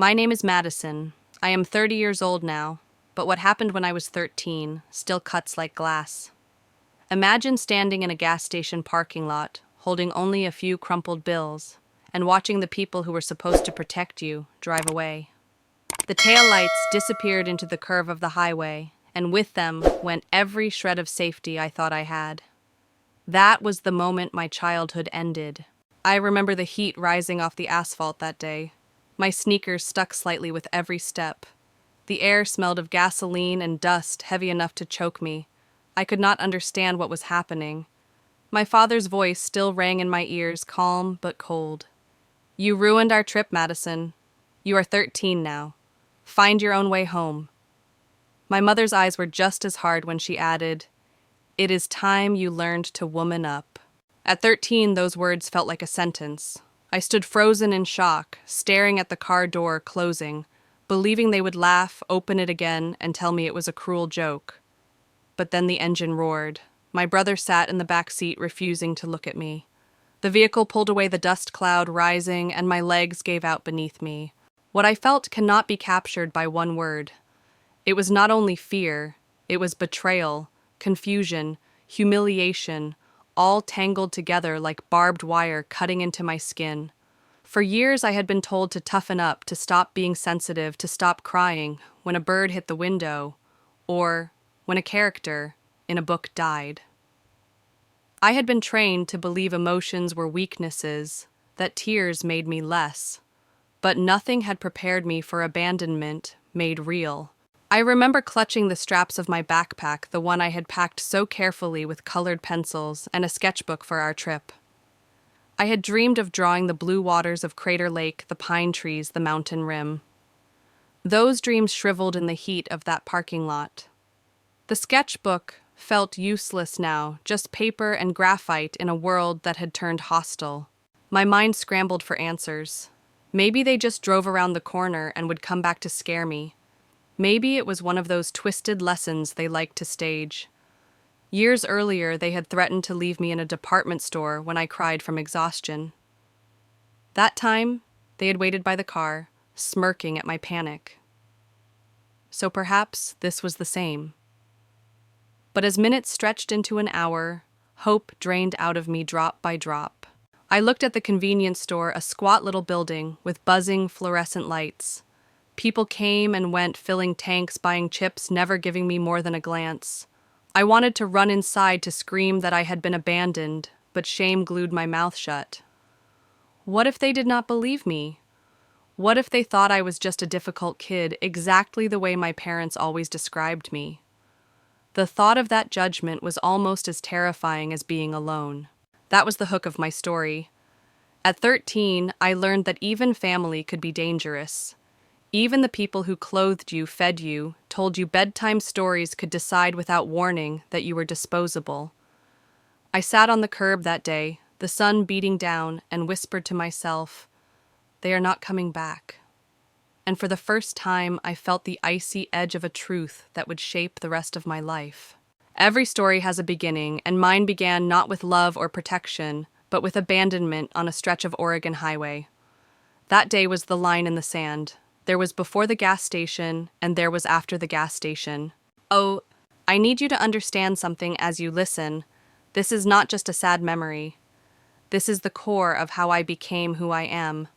My name is Madison. I am 30 years old now, but what happened when I was 13 still cuts like glass. Imagine standing in a gas station parking lot, holding only a few crumpled bills, and watching the people who were supposed to protect you drive away. The taillights disappeared into the curve of the highway, and with them went every shred of safety I thought I had. That was the moment my childhood ended. I remember the heat rising off the asphalt that day. My sneakers stuck slightly with every step. The air smelled of gasoline and dust heavy enough to choke me. I could not understand what was happening. My father's voice still rang in my ears, calm but cold. "You ruined our trip, Madison. You are 13 now. Find your own way home." My mother's eyes were just as hard when she added, "It is time you learned to woman up." At 13, those words felt like a sentence. I stood frozen in shock, staring at the car door closing, believing they would laugh, open it again, and tell me it was a cruel joke. But then the engine roared. My brother sat in the back seat, refusing to look at me. The vehicle pulled away, the dust cloud rising, and my legs gave out beneath me. What I felt cannot be captured by one word. It was not only fear, it was betrayal, confusion, humiliation, all tangled together like barbed wire cutting into my skin. For years I had been told to toughen up, to stop being sensitive, to stop crying when a bird hit the window, or when a character in a book died. I had been trained to believe emotions were weaknesses, that tears made me less. But nothing had prepared me for abandonment made real. I remember clutching the straps of my backpack, the one I had packed so carefully with colored pencils and a sketchbook for our trip. I had dreamed of drawing the blue waters of Crater Lake, the pine trees, the mountain rim. Those dreams shriveled in the heat of that parking lot. The sketchbook felt useless now, just paper and graphite in a world that had turned hostile. My mind scrambled for answers. Maybe they just drove around the corner and would come back to scare me. Maybe it was one of those twisted lessons they liked to stage. Years earlier, they had threatened to leave me in a department store when I cried from exhaustion. That time, they had waited by the car, smirking at my panic. So perhaps this was the same. But as minutes stretched into an hour, hope drained out of me drop by drop. I looked at the convenience store, a squat little building with buzzing fluorescent lights. People came and went, filling tanks, buying chips, never giving me more than a glance. I wanted to run inside to scream that I had been abandoned, but shame glued my mouth shut. What if they did not believe me? What if they thought I was just a difficult kid, exactly the way my parents always described me? The thought of that judgment was almost as terrifying as being alone. That was the hook of my story. At 13, I learned that even family could be dangerous. Even the people who clothed you, fed you, told you bedtime stories could decide without warning that you were disposable. I sat on the curb that day, the sun beating down, and whispered to myself, "They are not coming back." And for the first time, I felt the icy edge of a truth that would shape the rest of my life. Every story has a beginning, and mine began not with love or protection, but with abandonment on a stretch of Oregon highway. That day was the line in the sand. There was before the gas station, and there was after the gas station. Oh, I need you to understand something as you listen. This is not just a sad memory. This is the core of how I became who I am.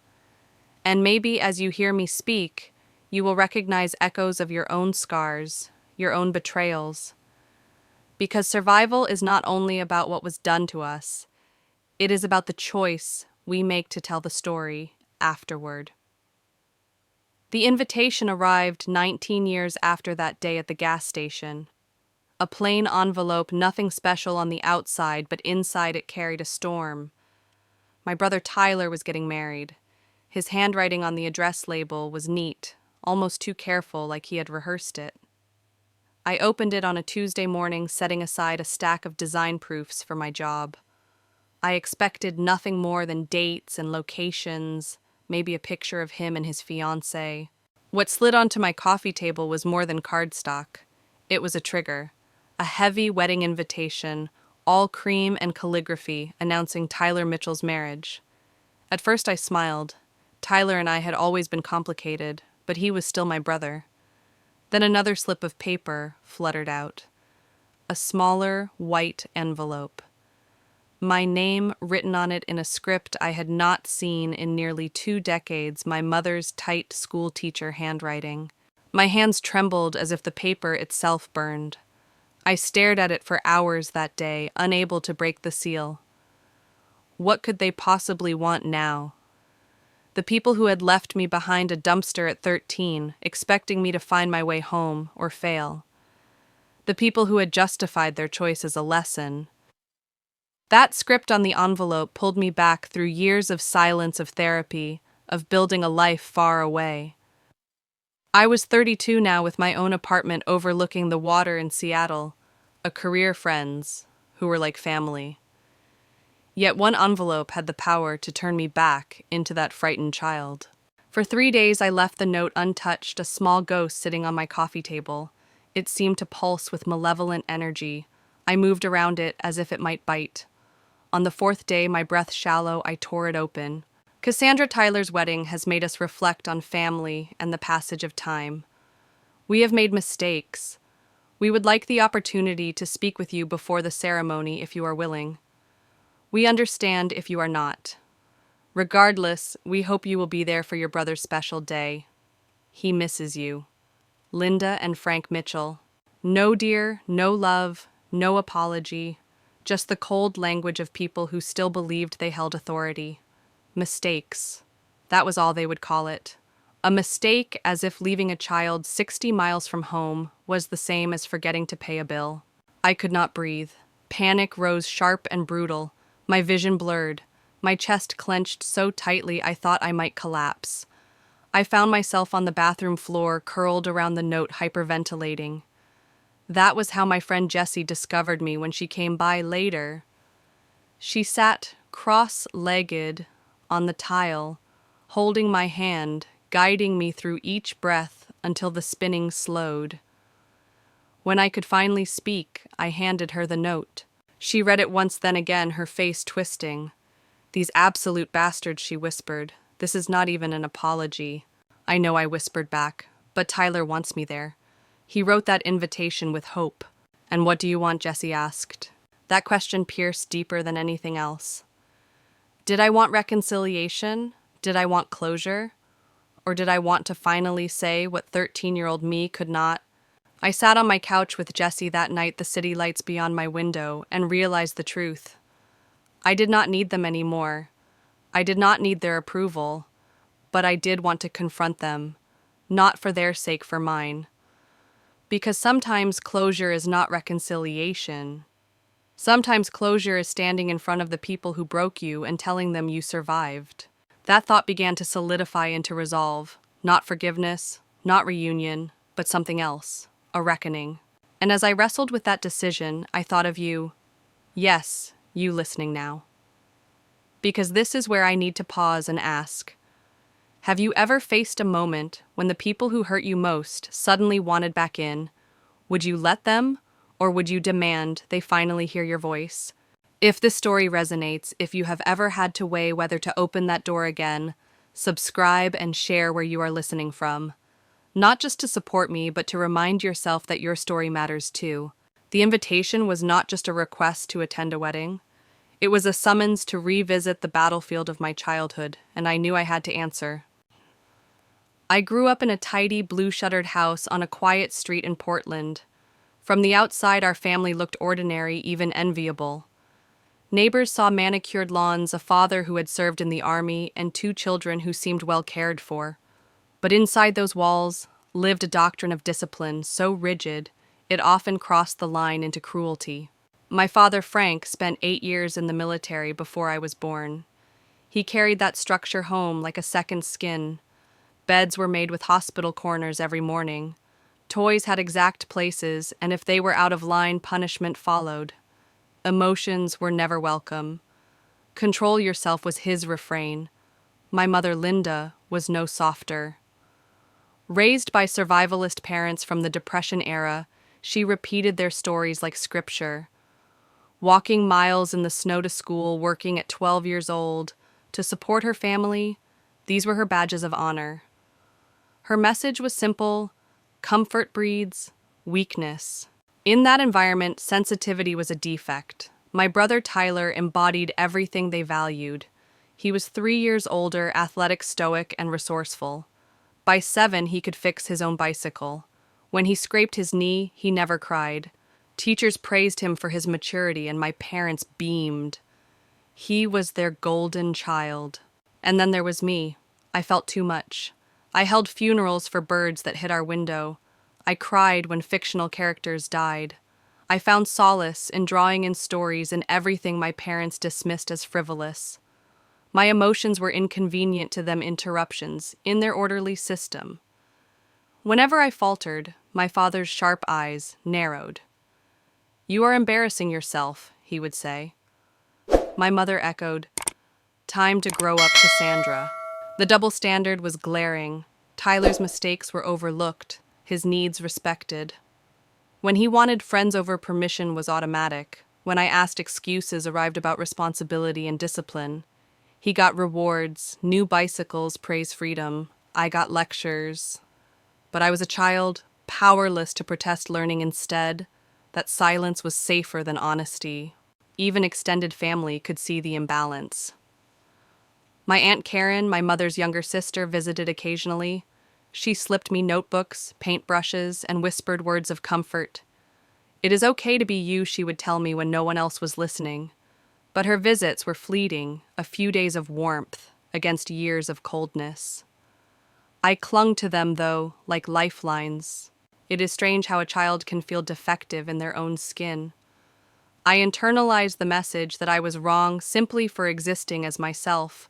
And maybe as you hear me speak, you will recognize echoes of your own scars, your own betrayals. Because survival is not only about what was done to us, it is about the choice we make to tell the story afterward. The invitation arrived 19 years after that day at the gas station. A plain envelope, nothing special on the outside, but inside it carried a storm. My brother Tyler was getting married. His handwriting on the address label was neat, almost too careful, like he had rehearsed it. I opened it on a Tuesday morning, setting aside a stack of design proofs for my job. I expected nothing more than dates and locations, maybe a picture of him and his fiancée. What slid onto my coffee table was more than cardstock. It was a trigger, a heavy wedding invitation, all cream and calligraphy announcing Tyler Mitchell's marriage. At first I smiled. Tyler and I had always been complicated, but he was still my brother. Then another slip of paper fluttered out. A smaller, white envelope. My name written on it in a script I had not seen in nearly 2 decades, my mother's tight schoolteacher handwriting. My hands trembled as if the paper itself burned. I stared at it for hours that day, unable to break the seal. What could they possibly want now? The people who had left me behind a dumpster at 13, expecting me to find my way home or fail. The people who had justified their choice as a lesson. That script on the envelope pulled me back through years of silence, of therapy, of building a life far away. I was 32 now, with my own apartment overlooking the water in Seattle, a career, friends who were like family. Yet one envelope had the power to turn me back into that frightened child. For 3 days I left the note untouched, a small ghost sitting on my coffee table. It seemed to pulse with malevolent energy. I moved around it as if it might bite. On the 4th day, my breath shallow, I tore it open. Cassandra Tyler's wedding has made us reflect on family and the passage of time. We have made mistakes. We would like the opportunity to speak with you before the ceremony if you are willing. We understand if you are not. Regardless, we hope you will be there for your brother's special day. He misses you. Linda and Frank Mitchell. No dear, no love, no apology. Just the cold language of people who still believed they held authority. Mistakes. That was all they would call it. A mistake, as if leaving a child 60 miles from home was the same as forgetting to pay a bill. I could not breathe. Panic rose sharp and brutal. My vision blurred. My chest clenched so tightly I thought I might collapse. I found myself on the bathroom floor, curled around the note, hyperventilating. That was how my friend Jessie discovered me when she came by later. She sat cross-legged on the tile, holding my hand, guiding me through each breath until the spinning slowed. When I could finally speak, I handed her the note. She read it once, then again, her face twisting. "These absolute bastards," she whispered. "This is not even an apology." I know, I whispered back, but Tyler wants me there. He wrote that invitation with hope. "And what do you want?" Jessie asked. That question pierced deeper than anything else. Did I want reconciliation? Did I want closure? Or did I want to finally say what 13-year-old me could not? I sat on my couch with Jessie that night, the city lights beyond my window, and realized the truth. I did not need them anymore. I did not need their approval. But I did want to confront them, not for their sake, for mine. Because sometimes closure is not reconciliation. Sometimes closure is standing in front of the people who broke you and telling them you survived. That thought began to solidify into resolve. Not forgiveness, not reunion, but something else. A reckoning. And as I wrestled with that decision, I thought of you. Yes, you listening now. Because this is where I need to pause and ask. Have you ever faced a moment when the people who hurt you most suddenly wanted back in? Would you let them, or would you demand they finally hear your voice? If this story resonates, if you have ever had to weigh whether to open that door again, subscribe and share where you are listening from. Not just to support me, but to remind yourself that your story matters too. The invitation was not just a request to attend a wedding. It was a summons to revisit the battlefield of my childhood, and I knew I had to answer. I grew up in a tidy, blue-shuttered house on a quiet street in Portland. From the outside, our family looked ordinary, even enviable. Neighbors saw manicured lawns, a father who had served in the army, and 2 children who seemed well cared for. But inside those walls lived a doctrine of discipline so rigid, it often crossed the line into cruelty. My father, Frank, spent 8 years in the military before I was born. He carried that structure home like a second skin. Beds were made with hospital corners every morning. Toys had exact places, and if they were out of line, punishment followed. Emotions were never welcome. Control yourself was his refrain. My mother, Linda, was no softer. Raised by survivalist parents from the Depression era, she repeated their stories like scripture. Walking miles in the snow to school, working at 12 years old, to support her family, These were her badges of honor. Her message was simple: comfort breeds weakness. In that environment, sensitivity was a defect. My brother Tyler embodied everything they valued. He was 3 years older, athletic, stoic, and resourceful. By 7, he could fix his own bicycle. When he scraped his knee, he never cried. Teachers praised him for his maturity, and my parents beamed. He was their golden child. And then there was me. I felt too much. I held funerals for birds that hit our window. I cried when fictional characters died. I found solace in drawing in stories and everything my parents dismissed as frivolous. My emotions were inconvenient to them interruptions in their orderly system. Whenever I faltered, my father's sharp eyes narrowed. "You are embarrassing yourself," he would say. My mother echoed, "Time to grow up, Cassandra." The double standard was glaring. Tyler's mistakes were overlooked, his needs respected. When he wanted friends over permission was automatic. When I asked, excuses arrived about responsibility and discipline. He got rewards, new bicycles, praise, freedom. I got lectures. But I was a child, powerless to protest learning instead. That silence was safer than honesty. Even extended family could see the imbalance. My Aunt Karen, my mother's younger sister, visited occasionally. She slipped me notebooks, paintbrushes, and whispered words of comfort. "It is okay to be you," she would tell me when no one else was listening. But her visits were fleeting, a few days of warmth against years of coldness. I clung to them, though, like lifelines. It is strange how a child can feel defective in their own skin. I internalized the message that I was wrong simply for existing as myself.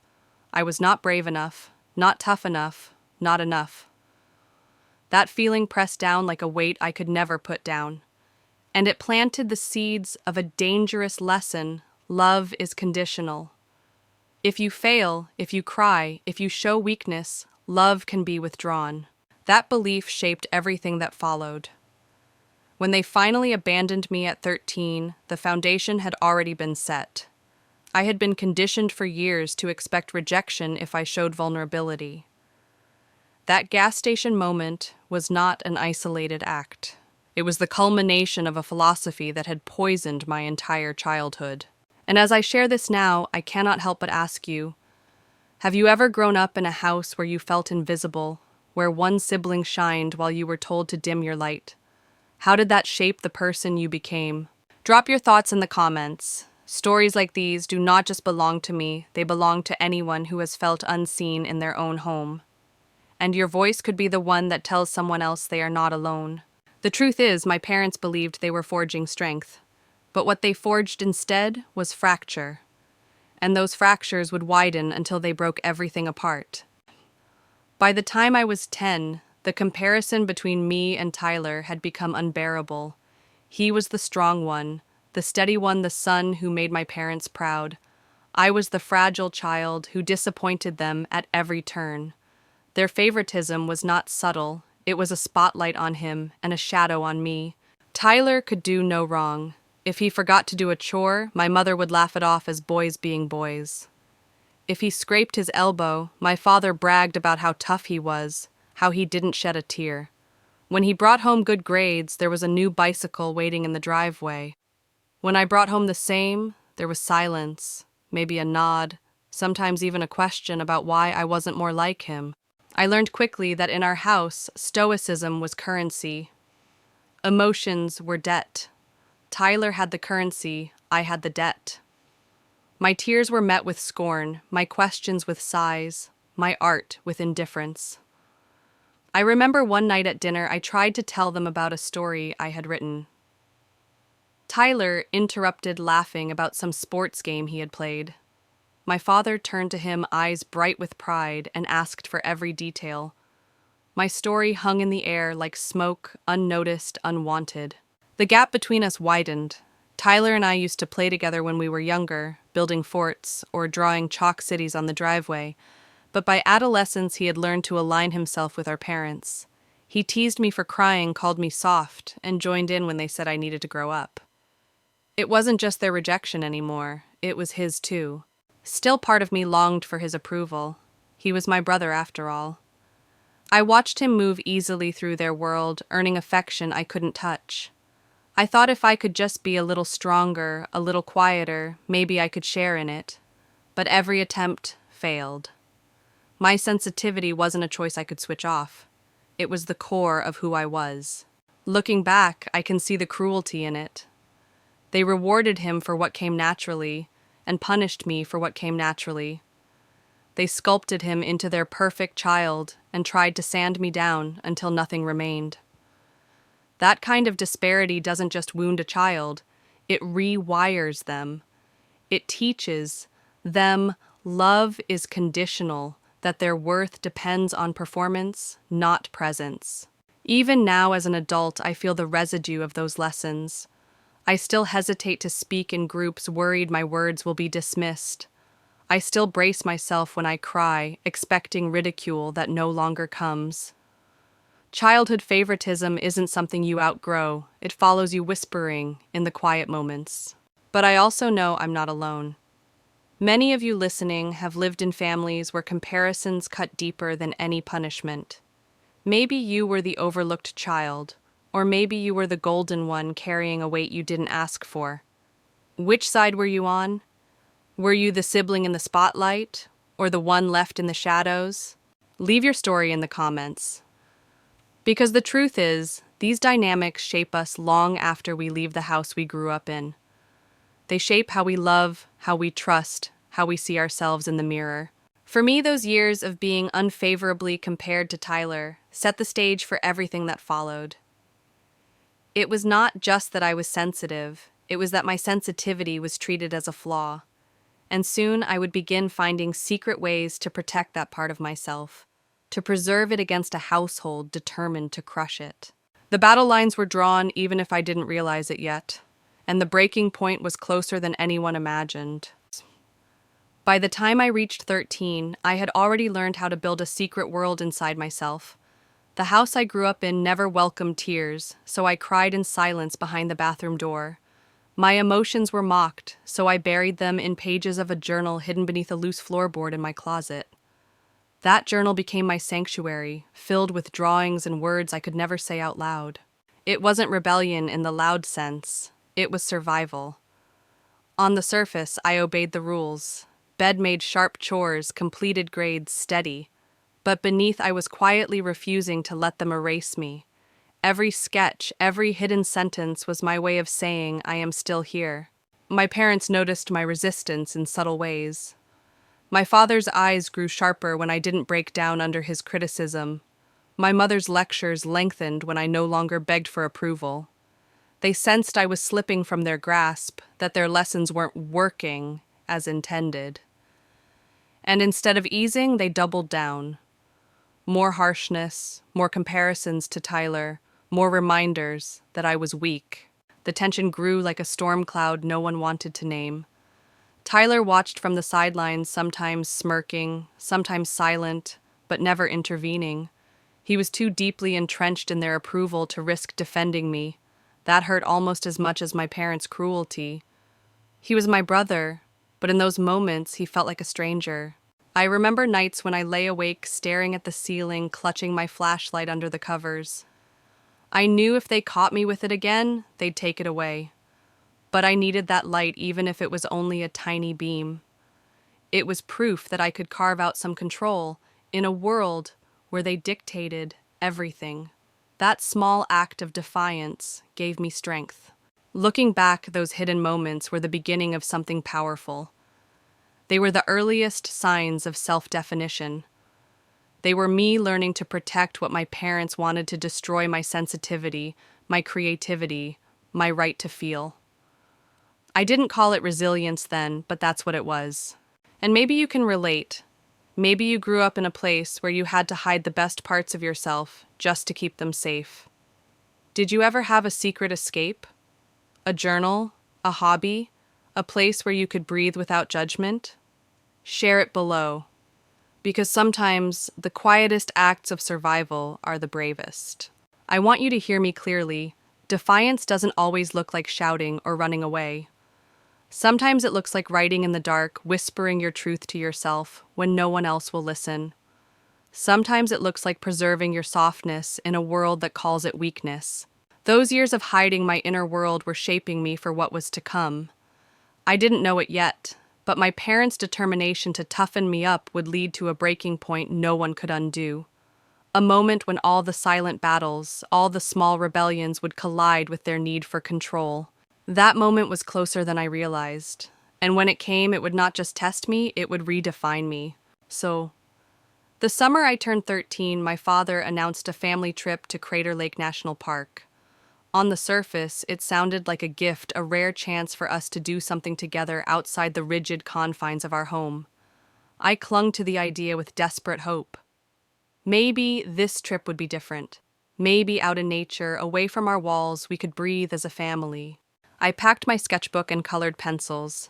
I was not brave enough, not tough enough, not enough. That feeling pressed down like a weight I could never put down. And it planted the seeds of a dangerous lesson: love is conditional. If you fail, if you cry, if you show weakness, love can be withdrawn. That belief shaped everything that followed. When they finally abandoned me at 13, the foundation had already been set. I had been conditioned for years to expect rejection if I showed vulnerability. That gas station moment was not an isolated act. It was the culmination of a philosophy that had poisoned my entire childhood. And as I share this now, I cannot help but ask you, have you ever grown up in a house where you felt invisible, where one sibling shined while you were told to dim your light? How did that shape the person you became? Drop your thoughts in the comments. Stories like these do not just belong to me, they belong to anyone who has felt unseen in their own home. And your voice could be the one that tells someone else they are not alone. The truth is, my parents believed they were forging strength. But what they forged instead was fracture. And those fractures would widen until they broke everything apart. By the time I was 10, the comparison between me and Tyler had become unbearable. He was the strong one, the steady one, the son who made my parents proud. I was the fragile child who disappointed them at every turn. Their favoritism was not subtle. It was a spotlight on him and a shadow on me. Tyler could do no wrong. If he forgot to do a chore, my mother would laugh it off as boys being boys. If he scraped his elbow, my father bragged about how tough he was, how he didn't shed a tear. When he brought home good grades, there was a new bicycle waiting in the driveway. When I brought home the same, there was silence, maybe a nod, sometimes even a question about why I wasn't more like him. I learned quickly that in our house, stoicism was currency. Emotions were debt. Tyler had the currency, I had the debt. My tears were met with scorn, my questions with sighs, my art with indifference. I remember one night at dinner I tried to tell them about a story I had written. Tyler interrupted laughing about some sports game he had played. My father turned to him, eyes bright with pride, and asked for every detail. My story hung in the air like smoke, unnoticed, unwanted. The gap between us widened. Tyler and I used to play together when we were younger, building forts or drawing chalk cities on the driveway, but by adolescence he had learned to align himself with our parents. He teased me for crying, called me soft, and joined in when they said I needed to grow up. It wasn't just their rejection anymore, it was his too. Still part of me longed for his approval. He was my brother after all. I watched him move easily through their world, earning affection I couldn't touch. I thought if I could just be a little stronger, a little quieter, maybe I could share in it. But every attempt failed. My sensitivity wasn't a choice I could switch off. It was the core of who I was. Looking back, I can see the cruelty in it. They rewarded him for what came naturally, and punished me for what came naturally. They sculpted him into their perfect child and tried to sand me down until nothing remained. That kind of disparity doesn't just wound a child, it rewires them. It teaches them love is conditional, that their worth depends on performance, not presence. Even now as an adult, I feel the residue of those lessons. I still hesitate to speak in groups, worried my words will be dismissed. I still brace myself when I cry, expecting ridicule that no longer comes. Childhood favoritism isn't something you outgrow. It follows you whispering in the quiet moments. But I also know I'm not alone. Many of you listening have lived in families where comparisons cut deeper than any punishment. Maybe you were the overlooked child, or maybe you were the golden one carrying a weight you didn't ask for. Which side were you on? Were you the sibling in the spotlight, or the one left in the shadows? Leave your story in the comments. Because the truth is, these dynamics shape us long after we leave the house we grew up in. They shape how we love, how we trust, how we see ourselves in the mirror. For me, those years of being unfavorably compared to Tyler set the stage for everything that followed. It was not just that I was sensitive, it was that my sensitivity was treated as a flaw. And soon I would begin finding secret ways to protect that part of myself, to preserve it against a household determined to crush it. The battle lines were drawn even if I didn't realize it yet, and the breaking point was closer than anyone imagined. By the time I reached 13, I had already learned how to build a secret world inside myself. The house I grew up in never welcomed tears, so I cried in silence behind the bathroom door. My emotions were mocked, so I buried them in pages of a journal hidden beneath a loose floorboard in my closet. That journal became my sanctuary, filled with drawings and words I could never say out loud. It wasn't rebellion in the loud sense. It was survival. On the surface, I obeyed the rules. Bed made sharp chores, completed grades steady. But beneath, I was quietly refusing to let them erase me. Every sketch, every hidden sentence was my way of saying I am still here. My parents noticed my resistance in subtle ways. My father's eyes grew sharper when I didn't break down under his criticism. My mother's lectures lengthened when I no longer begged for approval. They sensed I was slipping from their grasp, that their lessons weren't working as intended. And instead of easing, they doubled down. More harshness, more comparisons to Tyler, more reminders that I was weak. The tension grew like a storm cloud no one wanted to name. Tyler watched from the sidelines, sometimes smirking, sometimes silent, but never intervening. He was too deeply entrenched in their approval to risk defending me. That hurt almost as much as my parents' cruelty. He was my brother, but in those moments he felt like a stranger. I remember nights when I lay awake staring at the ceiling, clutching my flashlight under the covers. I knew if they caught me with it again, they'd take it away. But I needed that light even if it was only a tiny beam. It was proof that I could carve out some control in a world where they dictated everything. That small act of defiance gave me strength. Looking back, those hidden moments were the beginning of something powerful. They were the earliest signs of self-definition. They were me learning to protect what my parents wanted to destroy: my sensitivity, my creativity, my right to feel. I didn't call it resilience then, but that's what it was. And maybe you can relate. Maybe you grew up in a place where you had to hide the best parts of yourself just to keep them safe. Did you ever have a secret escape? A journal? A hobby? A place where you could breathe without judgment? Share it below. Because sometimes the quietest acts of survival are the bravest. I want you to hear me clearly. Defiance doesn't always look like shouting or running away. Sometimes it looks like writing in the dark, whispering your truth to yourself when no one else will listen. Sometimes it looks like preserving your softness in a world that calls it weakness. Those years of hiding my inner world were shaping me for what was to come. I didn't know it yet, but my parents' determination to toughen me up would lead to a breaking point no one could undo. A moment when all the silent battles, all the small rebellions would collide with their need for control. That moment was closer than I realized, and when it came, it would not just test me, it would redefine me. The summer I turned 13, my father announced a family trip to Crater Lake National Park. On the surface, it sounded like a gift, a rare chance for us to do something together outside the rigid confines of our home. I clung to the idea with desperate hope. Maybe this trip would be different. Maybe out in nature, away from our walls, we could breathe as a family. I packed my sketchbook and colored pencils.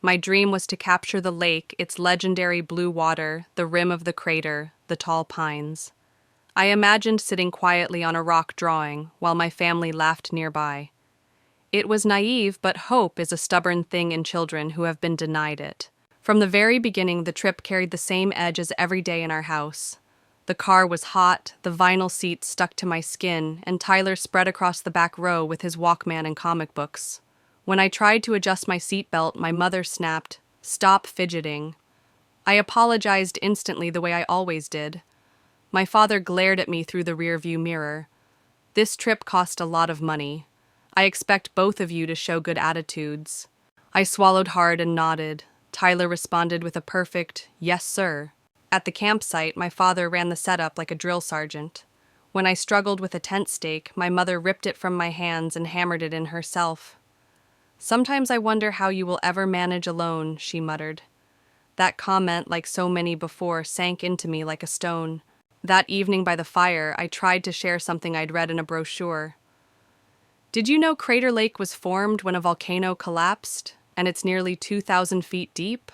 My dream was to capture the lake, its legendary blue water, the rim of the crater, the tall pines. I imagined sitting quietly on a rock drawing, while my family laughed nearby. It was naive, but hope is a stubborn thing in children who have been denied it. From the very beginning, the trip carried the same edge as every day in our house. The car was hot, the vinyl seats stuck to my skin, and Tyler spread across the back row with his Walkman and comic books. When I tried to adjust my seatbelt, my mother snapped, "Stop fidgeting." I apologized instantly the way I always did. My father glared at me through the rearview mirror. "This trip cost a lot of money. I expect both of you to show good attitudes." I swallowed hard and nodded. Tyler responded with a perfect, "Yes, sir." At the campsite, my father ran the setup like a drill sergeant. When I struggled with a tent stake, my mother ripped it from my hands and hammered it in herself. "Sometimes I wonder how you will ever manage alone," she muttered. That comment, like so many before, sank into me like a stone. That evening by the fire, I tried to share something I'd read in a brochure. "Did you know Crater Lake was formed when a volcano collapsed, and it's nearly 2,000 feet deep?"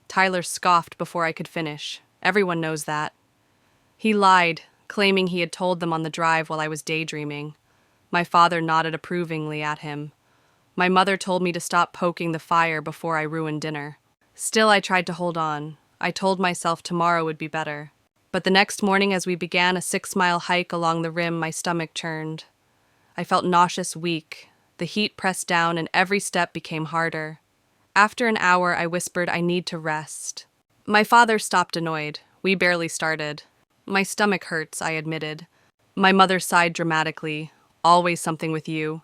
Tyler scoffed before I could finish. "Everyone knows that." He lied, claiming he had told them on the drive while I was daydreaming. My father nodded approvingly at him. My mother told me to stop poking the fire before I ruined dinner. Still, I tried to hold on. I told myself tomorrow would be better. But the next morning, as we began a 6-mile hike along the rim, my stomach churned. I felt nauseous, weak. The heat pressed down and every step became harder. After an hour, I whispered, "I need to rest." My father stopped, annoyed. We barely started. "My stomach hurts," I admitted. My mother sighed dramatically. "Always something with you."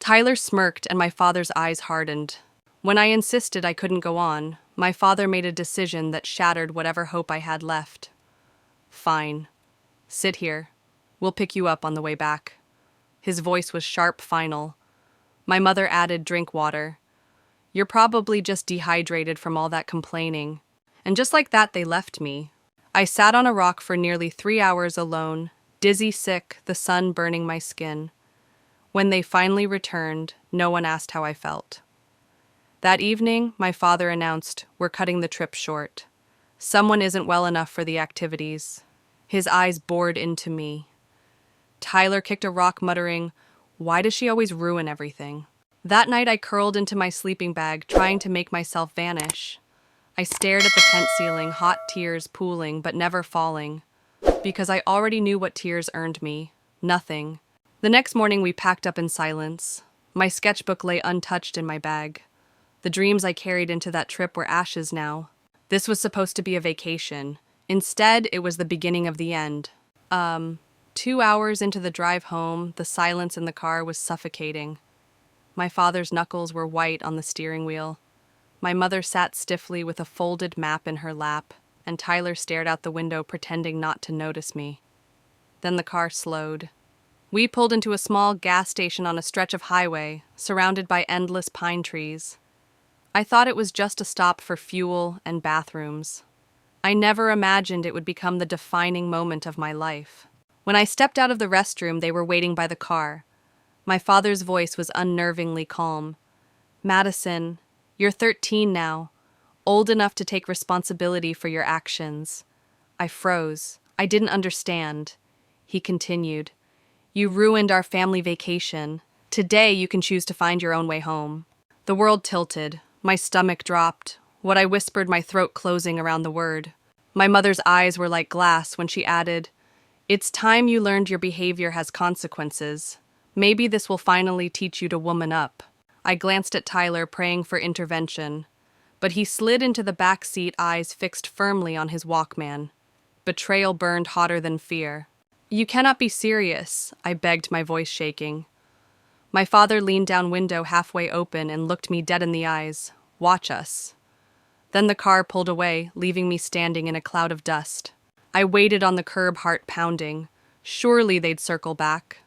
Tyler smirked and my father's eyes hardened. When I insisted I couldn't go on, my father made a decision that shattered whatever hope I had left. "Fine. Sit here. We'll pick you up on the way back." His voice was sharp, final. My mother added, "Drink water. You're probably just dehydrated from all that complaining." And just like that, they left me. I sat on a rock for nearly 3 hours alone, dizzy, sick, the sun burning my skin. When they finally returned, no one asked how I felt. That evening, my father announced, "We're cutting the trip short. Someone isn't well enough for the activities." His eyes bored into me. Tyler kicked a rock, muttering, "Why does she always ruin everything?" That night I curled into my sleeping bag, trying to make myself vanish. I stared at the tent ceiling, hot tears pooling but never falling, because I already knew what tears earned me. Nothing. The next morning we packed up in silence. My sketchbook lay untouched in my bag. The dreams I carried into that trip were ashes now. This was supposed to be a vacation. Instead, it was the beginning of the end. 2 hours into the drive home, the silence in the car was suffocating. My father's knuckles were white on the steering wheel. My mother sat stiffly with a folded map in her lap, and Tyler stared out the window pretending not to notice me. Then the car slowed. We pulled into a small gas station on a stretch of highway, surrounded by endless pine trees. I thought it was just a stop for fuel and bathrooms. I never imagined it would become the defining moment of my life. When I stepped out of the restroom, they were waiting by the car. My father's voice was unnervingly calm. "Madison, you're 13 now, old enough to take responsibility for your actions." I froze. I didn't understand. He continued, "You ruined our family vacation. Today you can choose to find your own way home." The world tilted. My stomach dropped. What I whispered, my throat closing around the word. My mother's eyes were like glass when she added, "It's time you learned your behavior has consequences. Maybe this will finally teach you to woman up." I glanced at Tyler, praying for intervention, but he slid into the back seat, eyes fixed firmly on his Walkman. Betrayal burned hotter than fear. "You cannot be serious," I begged, my voice shaking. My father leaned down, window halfway open, and looked me dead in the eyes. "Watch us." Then the car pulled away, leaving me standing in a cloud of dust. I waited on the curb, heart pounding. Surely they'd circle back.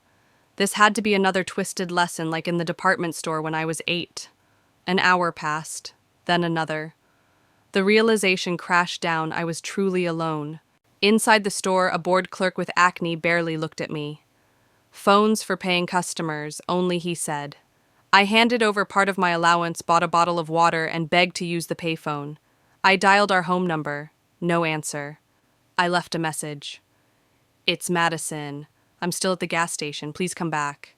This had to be another twisted lesson, like in the department store when I was 8. An hour passed, then another. The realization crashed down. I was truly alone. Inside the store, a bored clerk with acne barely looked at me. "Phones for paying customers," only he said. I handed over part of my allowance, bought a bottle of water, and begged to use the payphone. I dialed our home number. No answer. I left a message. "It's Madison. I'm still at the gas station. Please come back."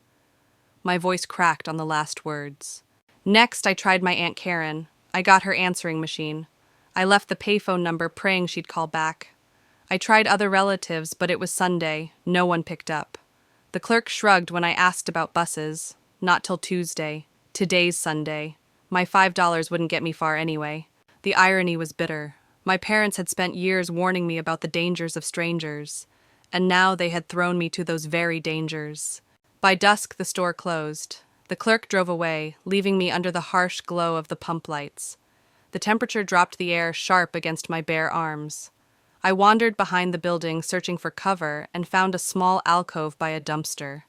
My voice cracked on the last words. Next, I tried my Aunt Karen. I got her answering machine. I left the payphone number, praying she'd call back. I tried other relatives, but it was Sunday. No one picked up. The clerk shrugged when I asked about buses. Not till Tuesday. Today's Sunday. My $5 wouldn't get me far anyway. The irony was bitter. My parents had spent years warning me about the dangers of strangers, and now they had thrown me to those very dangers. By dusk, the store closed. The clerk drove away, leaving me under the harsh glow of the pump lights. The temperature dropped, the air sharp against my bare arms. I wandered behind the building, searching for cover, and found a small alcove by a dumpster.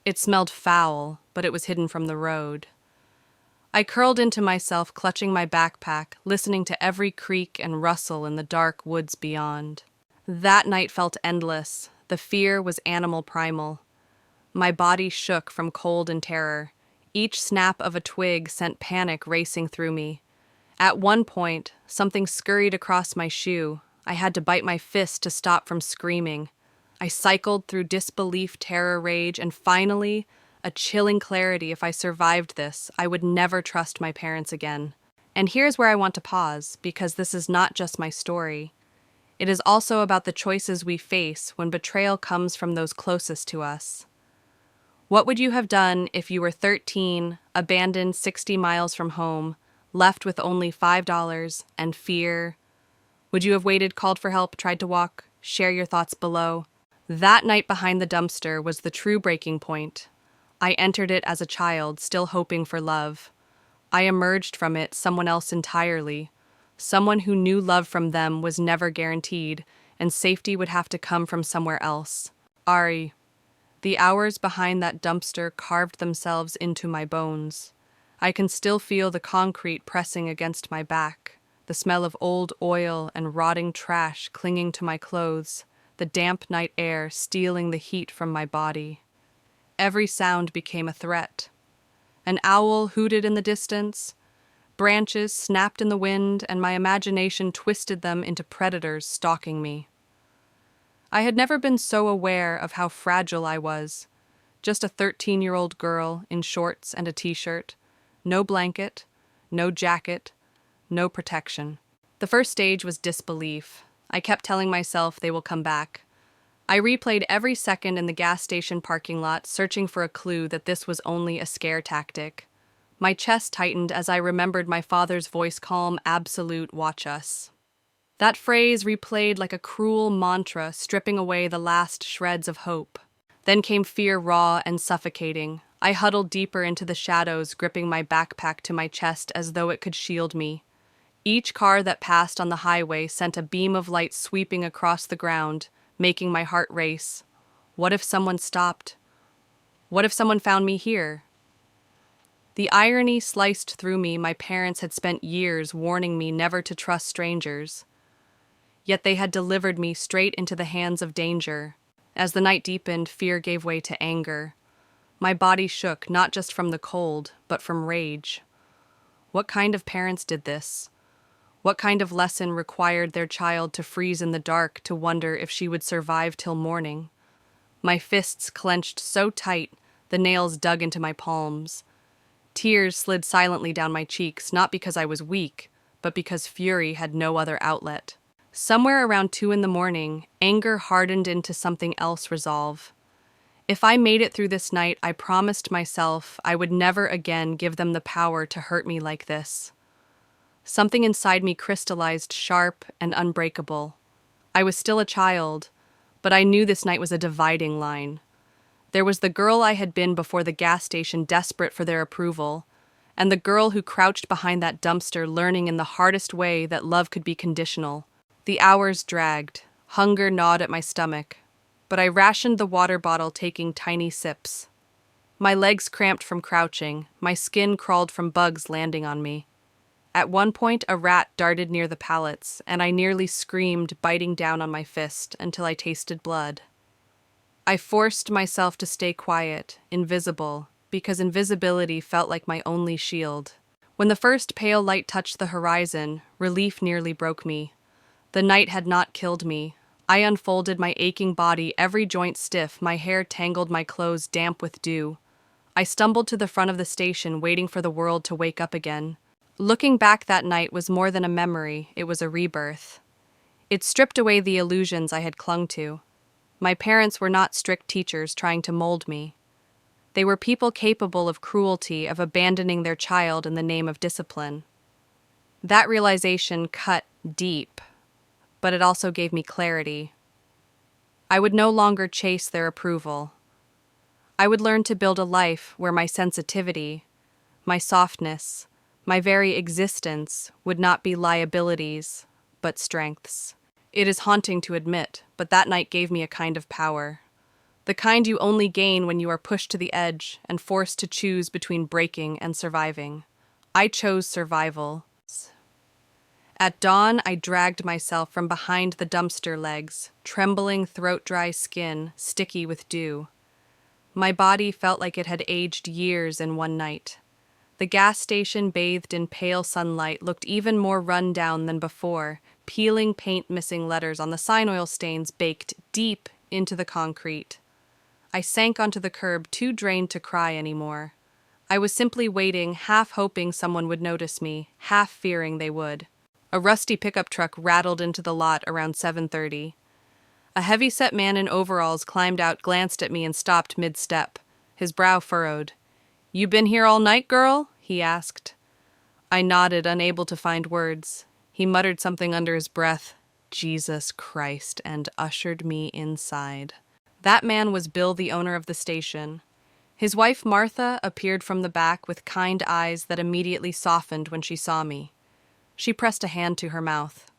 It smelled foul, but it was hidden from the road. I curled into myself, clutching my backpack, listening to every creak and rustle in the dark woods beyond. That night felt endless. The fear was animal primal. My body shook from cold and terror. Each snap of a twig sent panic racing through me. At one point, something scurried across my shoe. I had to bite my fist to stop from screaming. I cycled through disbelief, terror, rage, and finally, a chilling clarity. If I survived this, I would never trust my parents again. And here's where I want to pause, because this is not just my story. It is also about the choices we face when betrayal comes from those closest to us. What would you have done if you were 13, abandoned 60 miles from home, left with only $5 and fear? Would you have waited, called for help, tried to walk? Share your thoughts below. That night behind the dumpster was the true breaking point. I entered it as a child, still hoping for love. I emerged from it someone else entirely, someone who knew love from them was never guaranteed, and safety would have to come from somewhere else. Ari. The hours behind that dumpster carved themselves into my bones. I can still feel the concrete pressing against my back, the smell of old oil and rotting trash clinging to my clothes, the damp night air stealing the heat from my body. Every sound became a threat. An owl hooted in the distance, branches snapped in the wind, and my imagination twisted them into predators stalking me. I had never been so aware of how fragile I was. Just a 13-year-old girl in shorts and a t-shirt, no blanket, no jacket, no protection. The first stage was disbelief. I kept telling myself they will come back. I replayed every second in the gas station parking lot, searching for a clue that this was only a scare tactic. My chest tightened as I remembered my father's voice, calm, absolute, "Watch us." That phrase replayed like a cruel mantra, stripping away the last shreds of hope. Then came fear, raw and suffocating. I huddled deeper into the shadows, gripping my backpack to my chest as though it could shield me. Each car that passed on the highway sent a beam of light sweeping across the ground, making my heart race. What if someone stopped? What if someone found me here? The irony sliced through me. My parents had spent years warning me never to trust strangers. Yet they had delivered me straight into the hands of danger. As the night deepened, fear gave way to anger. My body shook, not just from the cold, but from rage. What kind of parents did this? What kind of lesson required their child to freeze in the dark, to wonder if she would survive till morning? My fists clenched so tight, the nails dug into my palms. Tears slid silently down my cheeks, not because I was weak, but because fury had no other outlet. Somewhere around 2 in the morning, anger hardened into something else resolve. If I made it through this night, I promised myself I would never again give them the power to hurt me like this. Something inside me crystallized sharp and unbreakable. I was still a child, but I knew this night was a dividing line. There was the girl I had been before the gas station, desperate for their approval, and the girl who crouched behind that dumpster, learning in the hardest way that love could be conditional. The hours dragged. Hunger gnawed at my stomach, but I rationed the water bottle, taking tiny sips. My legs cramped from crouching, my skin crawled from bugs landing on me. At one point, a rat darted near the pallets, and I nearly screamed, biting down on my fist until I tasted blood. I forced myself to stay quiet, invisible, because invisibility felt like my only shield. When the first pale light touched the horizon, relief nearly broke me. The night had not killed me. I unfolded my aching body, every joint stiff, my hair tangled, my clothes damp with dew. I stumbled to the front of the station, waiting for the world to wake up again. Looking back, that night was more than a memory, it was a rebirth. It stripped away the illusions I had clung to. My parents were not strict teachers trying to mold me. They were people capable of cruelty, of abandoning their child in the name of discipline. That realization cut deep, but it also gave me clarity. I would no longer chase their approval. I would learn to build a life where my sensitivity, my softness, my very existence would not be liabilities, but strengths. It is haunting to admit, but that night gave me a kind of power. The kind you only gain when you are pushed to the edge and forced to choose between breaking and surviving. I chose survival. At dawn, I dragged myself from behind the dumpster legs, trembling, throat-dry skin, sticky with dew. My body felt like it had aged years in one night. The gas station, bathed in pale sunlight, looked even more run down than before, peeling paint, missing letters on the sign, oil stains baked deep into the concrete. I sank onto the curb, too drained to cry anymore. I was simply waiting, half hoping someone would notice me, half fearing they would. A rusty pickup truck rattled into the lot around 7:30. A heavy-set man in overalls climbed out, glanced at me, and stopped mid-step, his brow furrowed. "You been here all night, girl?" he asked. I nodded, unable to find words. He muttered something under his breath, "Jesus Christ," and ushered me inside. That man was Bill, the owner of the station. His wife, Martha, appeared from the back with kind eyes that immediately softened when she saw me. She pressed a hand to her mouth.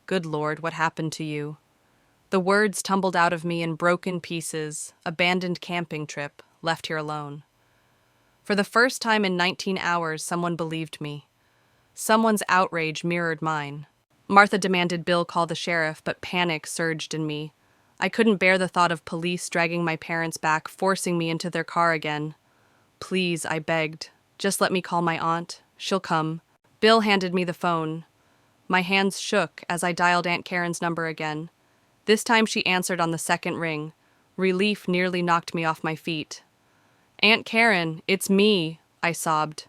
"Good Lord, what happened to you?" The words tumbled out of me in broken pieces. Abandoned camping trip, left here alone. For the first time in 19 hours, someone believed me. Someone's outrage mirrored mine. Martha demanded Bill call the sheriff, but panic surged in me. I couldn't bear the thought of police dragging my parents back, forcing me into their car again. "Please," I begged. "Just let me call my aunt. She'll come." Bill handed me the phone. My hands shook as I dialed Aunt Karen's number again. This time she answered on the second ring. Relief nearly knocked me off my feet. "Aunt Karen, it's me," I sobbed.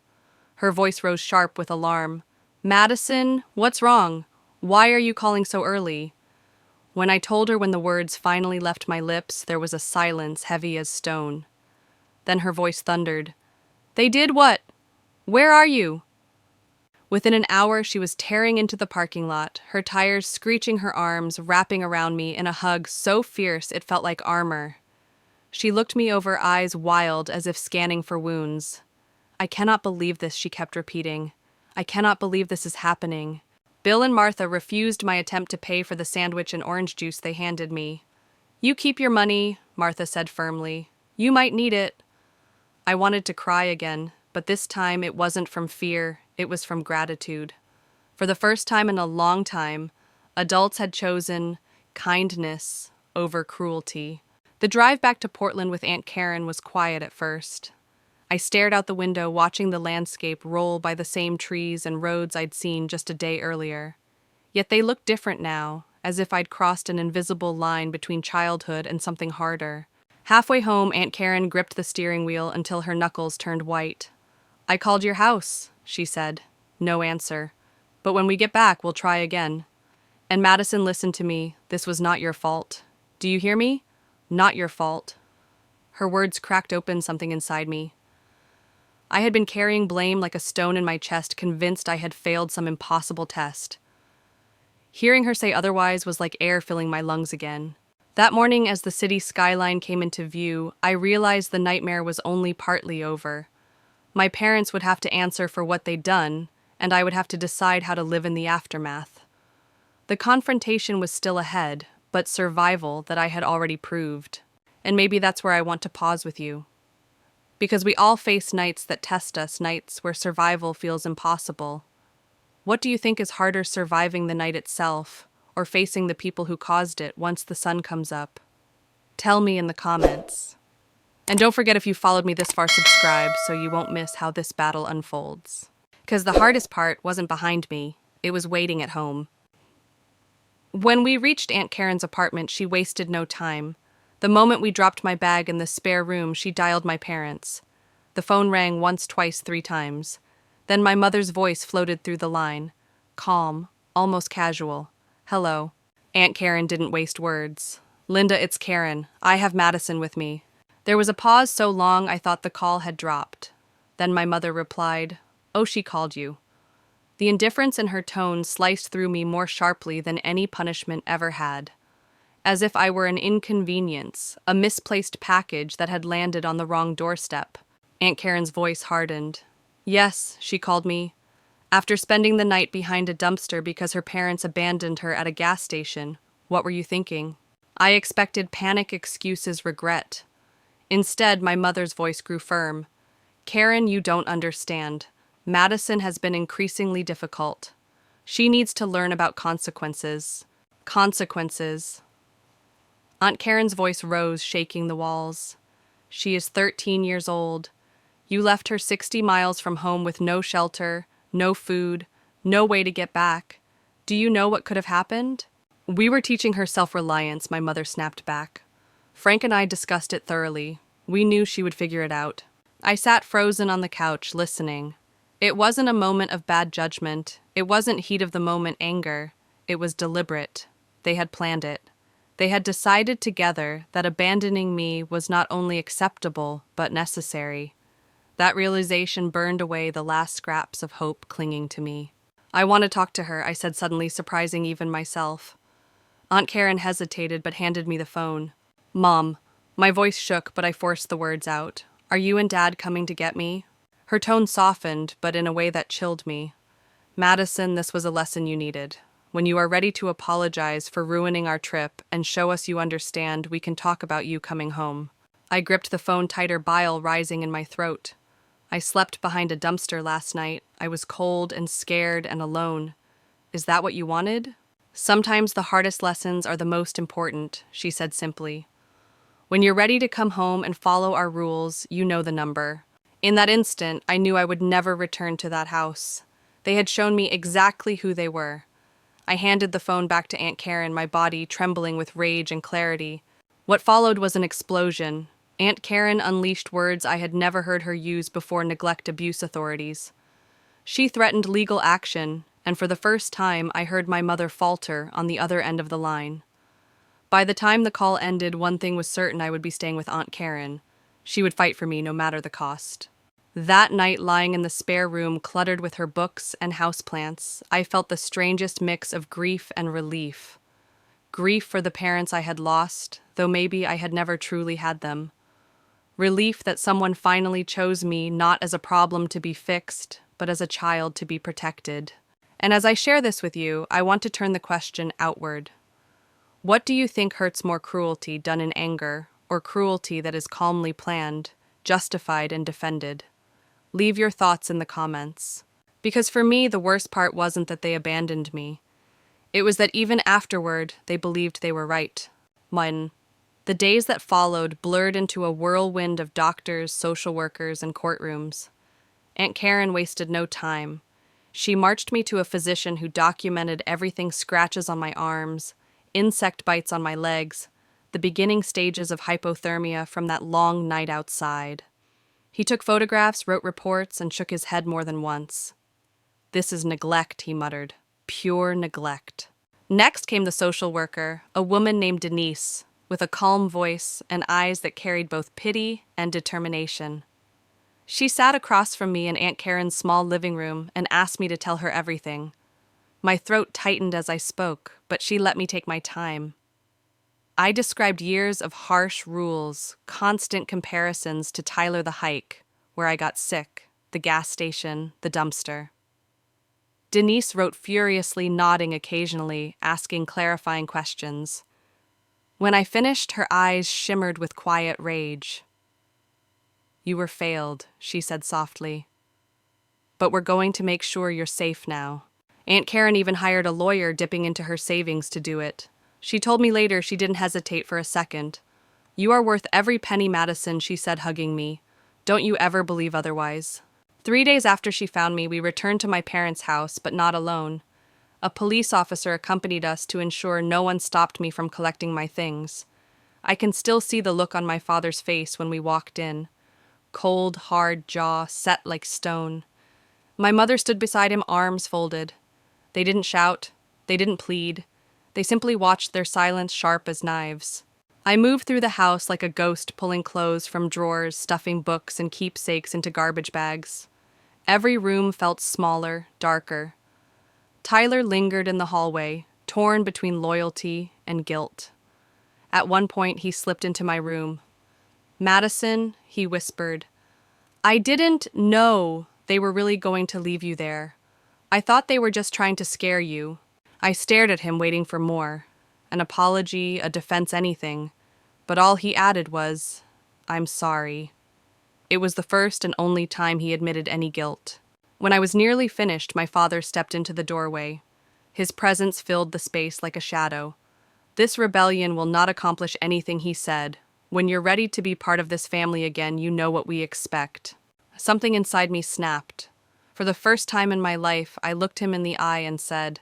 Her voice rose sharp with alarm. "Madison, what's wrong? Why are you calling so early?" When I told her, when the words finally left my lips, there was a silence heavy as stone. Then her voice thundered. "They did what? Where are you?" Within an hour, she was tearing into the parking lot, her tires screeching, her arms wrapping around me in a hug so fierce it felt like armor. She looked me over, eyes wild as if scanning for wounds. "I cannot believe this," she kept repeating. "I cannot believe this is happening." Bill and Martha refused my attempt to pay for the sandwich and orange juice they handed me. "You keep your money," Martha said firmly. "You might need it." I wanted to cry again, but this time it wasn't from fear, it was from gratitude. For the first time in a long time, adults had chosen kindness over cruelty. The drive back to Portland with Aunt Karen was quiet at first. I stared out the window, watching the landscape roll by the same trees and roads I'd seen just a day earlier. Yet they looked different now, as if I'd crossed an invisible line between childhood and something harder. Halfway home, Aunt Karen gripped the steering wheel until her knuckles turned white. "I called your house," she said. No answer. "But when we get back, we'll try again." And Madison listened to me. This was not your fault. Do you hear me? Not your fault. Her words cracked open something inside me. I had been carrying blame like a stone in my chest, convinced I had failed some impossible test. Hearing her say otherwise was like air filling my lungs again. That morning, as the city skyline came into view, I realized the nightmare was only partly over. My parents would have to answer for what they'd done, and I would have to decide how to live in the aftermath. The confrontation was still ahead, but survival that I had already proved. And maybe that's where I want to pause with you. Because we all face nights that test us, nights where survival feels impossible. What do you think is harder, surviving the night itself, or facing the people who caused it once the sun comes up? Tell me in the comments. And don't forget, if you followed me this far, subscribe so you won't miss how this battle unfolds. Because the hardest part wasn't behind me, it was waiting at home. When we reached Aunt Karen's apartment, she wasted no time. The moment we dropped my bag in the spare room, she dialed my parents. The phone rang once, twice, 3 times. Then my mother's voice floated through the line. Calm, almost casual. Hello. Aunt Karen didn't waste words. Linda, it's Karen. I have Madison with me. There was a pause so long I thought the call had dropped. Then my mother replied, Oh, she called you. The indifference in her tone sliced through me more sharply than any punishment ever had. As if I were an inconvenience, a misplaced package that had landed on the wrong doorstep. Aunt Karen's voice hardened. Yes, she called me. After spending the night behind a dumpster because her parents abandoned her at a gas station, what were you thinking? I expected panic, excuses, regret. Instead, my mother's voice grew firm. Karen, you don't understand. Madison has been increasingly difficult. She needs to learn about consequences. Consequences. Aunt Karen's voice rose, shaking the walls. She is 13 years old. You left her 60 miles from home with no shelter, no food, no way to get back. Do you know what could have happened? We were teaching her self-reliance, my mother snapped back. Frank and I discussed it thoroughly. We knew she would figure it out. I sat frozen on the couch, listening. It wasn't a moment of bad judgment. It wasn't heat of the moment anger. It was deliberate. They had planned it. They had decided together that abandoning me was not only acceptable, but necessary. That realization burned away the last scraps of hope clinging to me. I want to talk to her, I said suddenly, surprising even myself. Aunt Karen hesitated but handed me the phone. Mom. My voice shook, but I forced the words out. Are you and Dad coming to get me? Her tone softened, but in a way that chilled me. Madison, this was a lesson you needed. When you are ready to apologize for ruining our trip and show us you understand, we can talk about you coming home. I gripped the phone tighter, bile rising in my throat. I slept behind a dumpster last night. I was cold and scared and alone. Is that what you wanted? Sometimes the hardest lessons are the most important, she said simply. When you're ready to come home and follow our rules, you know the number. In that instant, I knew I would never return to that house. They had shown me exactly who they were. I handed the phone back to Aunt Karen, my body trembling with rage and clarity. What followed was an explosion. Aunt Karen unleashed words I had never heard her use before neglect abuse authorities. She threatened legal action, and for the first time I heard my mother falter on the other end of the line. By the time the call ended, one thing was certain: I would be staying with Aunt Karen. She would fight for me no matter the cost. That night, lying in the spare room cluttered with her books and houseplants, I felt the strangest mix of grief and relief. Grief for the parents I had lost, though maybe I had never truly had them. Relief that someone finally chose me not as a problem to be fixed, but as a child to be protected. And as I share this with you, I want to turn the question outward. What do you think hurts more, cruelty done in anger, or cruelty that is calmly planned, justified, and defended? Leave your thoughts in the comments. Because for me, the worst part wasn't that they abandoned me. It was that even afterward, they believed they were right. The days that followed blurred into a whirlwind of doctors, social workers, and courtrooms. Aunt Karen wasted no time. She marched me to a physician who documented everything: scratches on my arms, insect bites on my legs, the beginning stages of hypothermia from that long night outside. He took photographs, wrote reports, and shook his head more than once. This is neglect, he muttered. Pure neglect. Next came the social worker, a woman named Denise, with a calm voice and eyes that carried both pity and determination. She sat across from me in Aunt Karen's small living room and asked me to tell her everything. My throat tightened as I spoke, but she let me take my time. I described years of harsh rules, constant comparisons to Tyler the hike, where I got sick, the gas station, the dumpster. Denise wrote furiously, nodding occasionally, asking clarifying questions. When I finished, her eyes shimmered with quiet rage. "You were failed," she said softly. "But we're going to make sure you're safe now." Aunt Karen even hired a lawyer, dipping into her savings to do it. She told me later she didn't hesitate for a second. "You are worth every penny, Madison," she said, hugging me. "Don't you ever believe otherwise." 3 days after she found me, we returned to my parents' house, but not alone. A police officer accompanied us to ensure no one stopped me from collecting my things. I can still see the look on my father's face when we walked in. Cold, hard jaw, set like stone. My mother stood beside him, arms folded. They didn't shout. They didn't plead. They simply watched, their silence sharp as knives. I moved through the house like a ghost, pulling clothes from drawers, stuffing books and keepsakes into garbage bags. Every room felt smaller, darker. Tyler lingered in the hallway, torn between loyalty and guilt. At one point, he slipped into my room. "Madison," he whispered, "I didn't know they were really going to leave you there. I thought they were just trying to scare you." I stared at him, waiting for more. An apology, a defense, anything. But all he added was, "I'm sorry." It was the first and only time he admitted any guilt. When I was nearly finished, my father stepped into the doorway. His presence filled the space like a shadow. "This rebellion will not accomplish anything," he said. "When you're ready to be part of this family again, you know what we expect." Something inside me snapped. For the first time in my life, I looked him in the eye and said,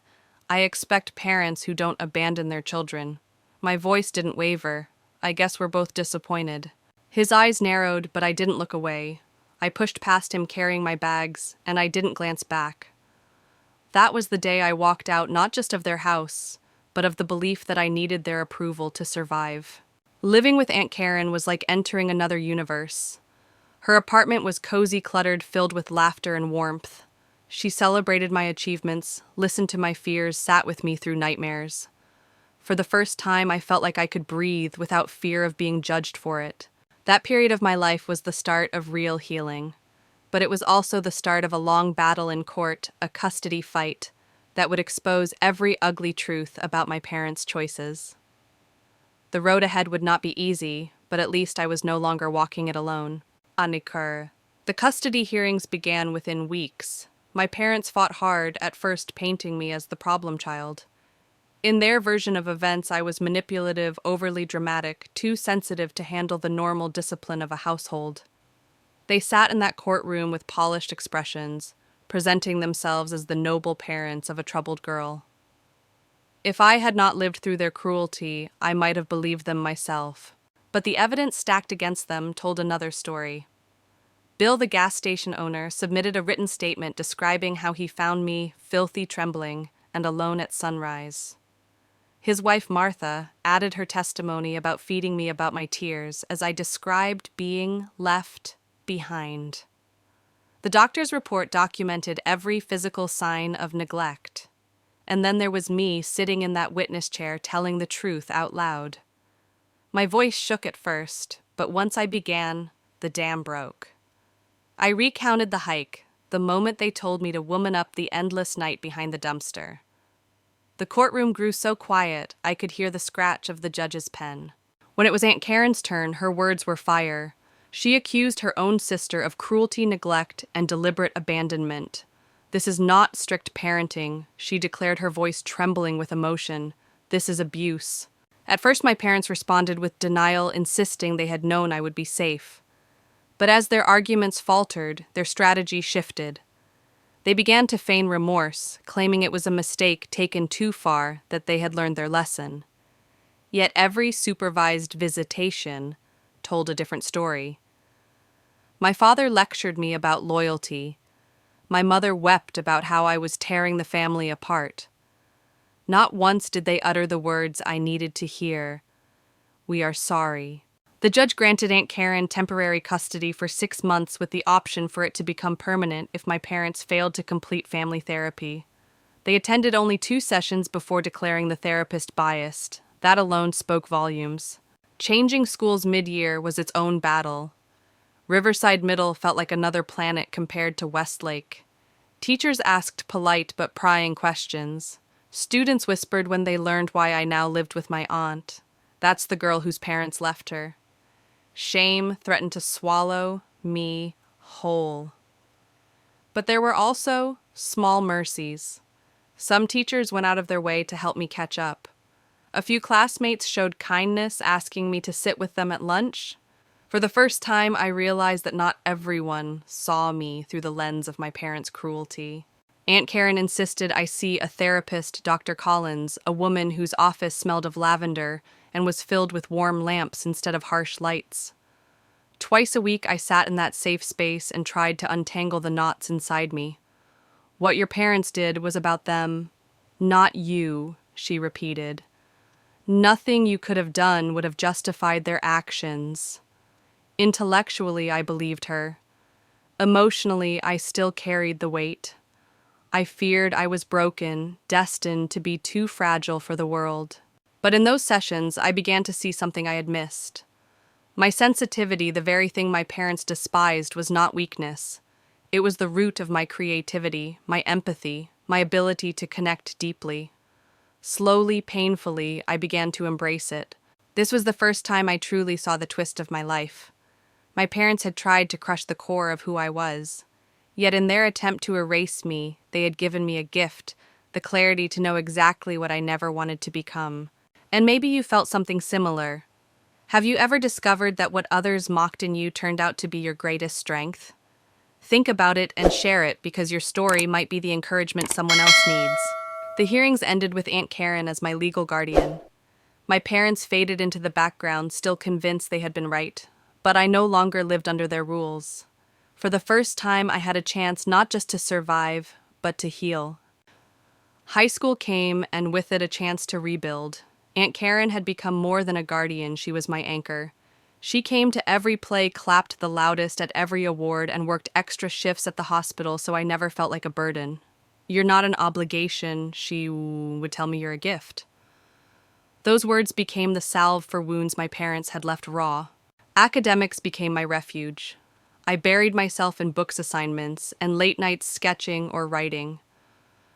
"I expect parents who don't abandon their children." My voice didn't waver. "I guess we're both disappointed." His eyes narrowed, but I didn't look away. I pushed past him carrying my bags, and I didn't glance back. That was the day I walked out, not just of their house, but of the belief that I needed their approval to survive. Living with Aunt Karen was like entering another universe. Her apartment was cozy, cluttered, filled with laughter and warmth. She celebrated my achievements, listened to my fears, sat with me through nightmares. For the first time, I felt like I could breathe without fear of being judged for it. That period of my life was the start of real healing. But it was also the start of a long battle in court, a custody fight, that would expose every ugly truth about my parents' choices. The road ahead would not be easy, but at least I was no longer walking it alone. Anikur. The custody hearings began within weeks. My parents fought hard, at first painting me as the problem child. In their version of events, I was manipulative, overly dramatic, too sensitive to handle the normal discipline of a household. They sat in that courtroom with polished expressions, presenting themselves as the noble parents of a troubled girl. If I had not lived through their cruelty, I might have believed them myself. But the evidence stacked against them told another story. Bill, the gas station owner, submitted a written statement describing how he found me filthy, trembling, and alone at sunrise. His wife, Martha, added her testimony about feeding me about my tears as I described being left behind. The doctor's report documented every physical sign of neglect. And then there was me sitting in that witness chair telling the truth out loud. My voice shook at first, but once I began, the dam broke. I recounted the hike, the moment they told me to woman up the endless night behind the dumpster. The courtroom grew so quiet, I could hear the scratch of the judge's pen. When it was Aunt Karen's turn, her words were fire. She accused her own sister of cruelty, neglect, and deliberate abandonment. "This is not strict parenting," she declared, her voice trembling with emotion. "This is abuse." At first, my parents responded with denial, insisting they had known I would be safe. But as their arguments faltered, their strategy shifted. They began to feign remorse, claiming it was a mistake taken too far, that they had learned their lesson. Yet every supervised visitation told a different story. My father lectured me about loyalty. My mother wept about how I was tearing the family apart. Not once did they utter the words I needed to hear. We are sorry. The judge granted Aunt Karen temporary custody for 6 months with the option for it to become permanent if my parents failed to complete family therapy. They attended only 2 sessions before declaring the therapist biased. That alone spoke volumes. Changing schools mid-year was its own battle. Riverside Middle felt like another planet compared to Westlake. Teachers asked polite but prying questions. Students whispered when they learned why I now lived with my aunt. That's the girl whose parents left her. Shame threatened to swallow me whole. But there were also small mercies. Some teachers went out of their way to help me catch up. A few classmates showed kindness, asking me to sit with them at lunch. For the first time, I realized that not everyone saw me through the lens of my parents' cruelty. Aunt Karen insisted I see a therapist, Dr. Collins, a woman whose office smelled of lavender and was filled with warm lamps instead of harsh lights. Twice a week, I sat in that safe space and tried to untangle the knots inside me. What your parents did was about them, not you, she repeated. Nothing you could have done would have justified their actions. Intellectually, I believed her. Emotionally, I still carried the weight. I feared I was broken, destined to be too fragile for the world. But in those sessions, I began to see something I had missed. My sensitivity, the very thing my parents despised, was not weakness. It was the root of my creativity, my empathy, my ability to connect deeply. Slowly, painfully, I began to embrace it. This was the first time I truly saw the twist of my life. My parents had tried to crush the core of who I was. Yet in their attempt to erase me, they had given me a gift, the clarity to know exactly what I never wanted to become. And maybe you felt something similar. Have you ever discovered that what others mocked in you turned out to be your greatest strength? Think about it and share it, because your story might be the encouragement someone else needs. The hearings ended with Aunt Karen as my legal guardian. My parents faded into the background, still convinced they had been right. But I no longer lived under their rules. For the first time, I had a chance not just to survive, but to heal. High school came, and with it a chance to rebuild. Aunt Karen had become more than a guardian, she was my anchor. She came to every play, clapped the loudest at every award, and worked extra shifts at the hospital so I never felt like a burden. You're not an obligation, she would tell me, you're a gift. Those words became the salve for wounds my parents had left raw. Academics became my refuge. I buried myself in books assignments and late nights sketching or writing.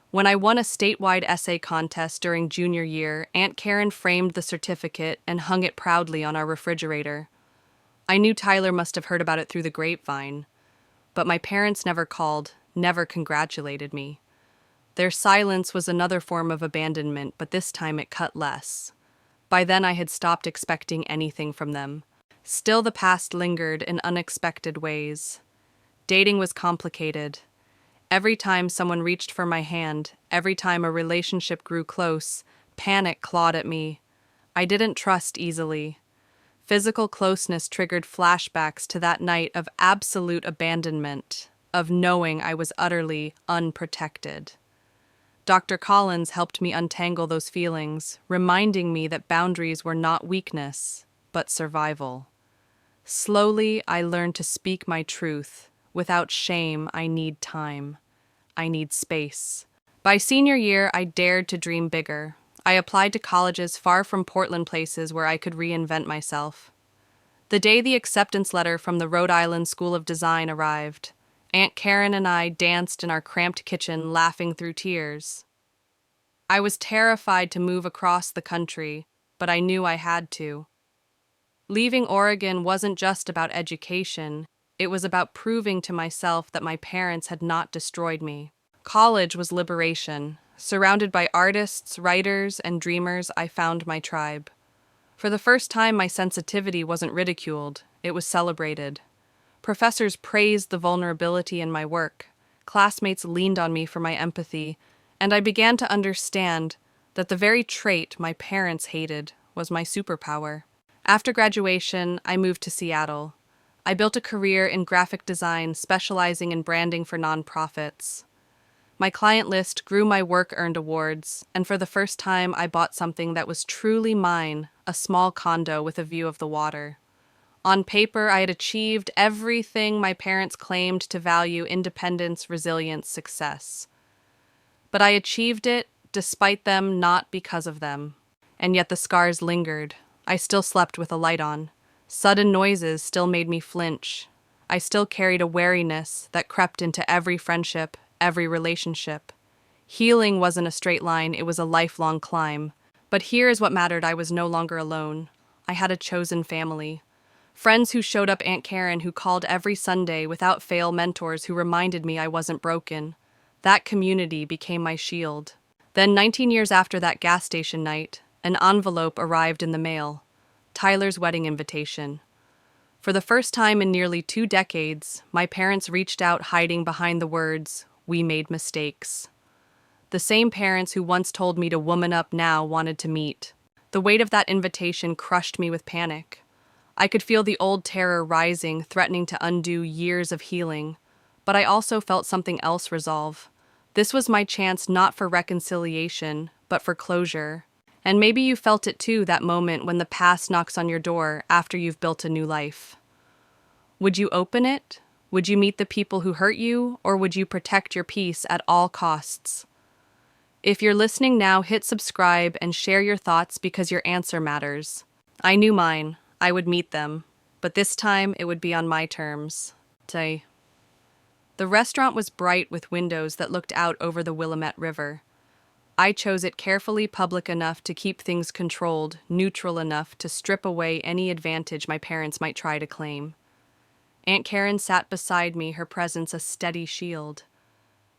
When I won a statewide essay contest during junior year, Aunt Karen framed the certificate and hung it proudly on our refrigerator. I knew Tyler must have heard about it through the grapevine, but my parents never called, never congratulated me. Their silence was another form of abandonment, but this time it cut less. By then I had stopped expecting anything from them. Still, the past lingered in unexpected ways. Dating was complicated. Every time someone reached for my hand, every time a relationship grew close, panic clawed at me. I didn't trust easily. Physical closeness triggered flashbacks to that night of absolute abandonment, of knowing I was utterly unprotected. Dr. Collins helped me untangle those feelings, reminding me that boundaries were not weakness, but survival. Slowly, I learned to speak my truth. Without shame, I need time. I need space. By senior year, I dared to dream bigger. I applied to colleges far from Portland, places where I could reinvent myself. The day the acceptance letter from the Rhode Island School of Design arrived, Aunt Karen and I danced in our cramped kitchen, laughing through tears. I was terrified to move across the country, but I knew I had to. Leaving Oregon wasn't just about education. It was about proving to myself that my parents had not destroyed me. College was liberation. Surrounded by artists, writers, and dreamers, I found my tribe. For the first time, my sensitivity wasn't ridiculed. It was celebrated. Professors praised the vulnerability in my work. Classmates leaned on me for my empathy, and I began to understand that the very trait my parents hated was my superpower. After graduation, I moved to Seattle. I built a career in graphic design, specializing in branding for nonprofits. My client list grew, my work earned awards, and for the first time I bought something that was truly mine, a small condo with a view of the water. On paper, I had achieved everything my parents claimed to value: independence, resilience, success. But I achieved it despite them, not because of them. And yet the scars lingered. I still slept with a light on. Sudden noises still made me flinch. I still carried a wariness that crept into every friendship, every relationship. Healing wasn't a straight line, it was a lifelong climb. But here is what mattered: I was no longer alone. I had a chosen family. Friends who showed up, Aunt Karen who called every Sunday, without fail mentors who reminded me I wasn't broken. That community became my shield. Then, 19 years after that gas station night, an envelope arrived in the mail. Tyler's wedding invitation. For the first time in nearly 2 decades, my parents reached out, hiding behind the words, "We made mistakes." The same parents who once told me to woman up now wanted to meet. The weight of that invitation crushed me with panic. I could feel the old terror rising, threatening to undo years of healing. But I also felt something else resolve. This was my chance, not for reconciliation, but for closure. And maybe you felt it too, that moment when the past knocks on your door after you've built a new life. Would you open it? Would you meet the people who hurt you, or would you protect your peace at all costs? If you're listening now, hit subscribe and share your thoughts, because your answer matters. I knew mine. I would meet them. But this time, it would be on my terms. The restaurant was bright with windows that looked out over the Willamette River. I chose it carefully, public enough to keep things controlled, neutral enough to strip away any advantage my parents might try to claim. Aunt Karen sat beside me, her presence a steady shield.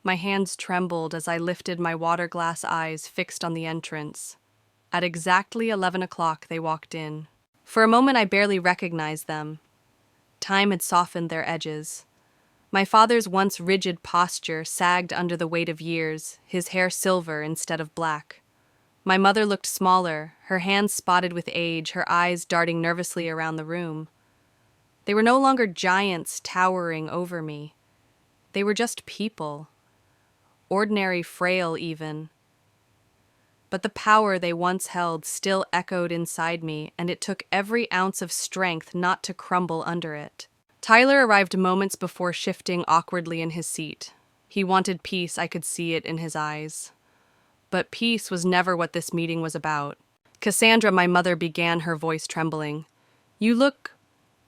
My hands trembled as I lifted my water glass, eyes fixed on the entrance. At exactly 11 o'clock, they walked in. For a moment, I barely recognized them. Time had softened their edges. My father's once rigid posture sagged under the weight of years, his hair silver instead of black. My mother looked smaller, her hands spotted with age, her eyes darting nervously around the room. They were no longer giants towering over me. They were just people. Ordinary, frail even. But the power they once held still echoed inside me, and it took every ounce of strength not to crumble under it. Tyler arrived moments before, shifting awkwardly in his seat. He wanted peace, I could see it in his eyes. But peace was never what this meeting was about. "Cassandra," my mother began, her voice trembling. "You look...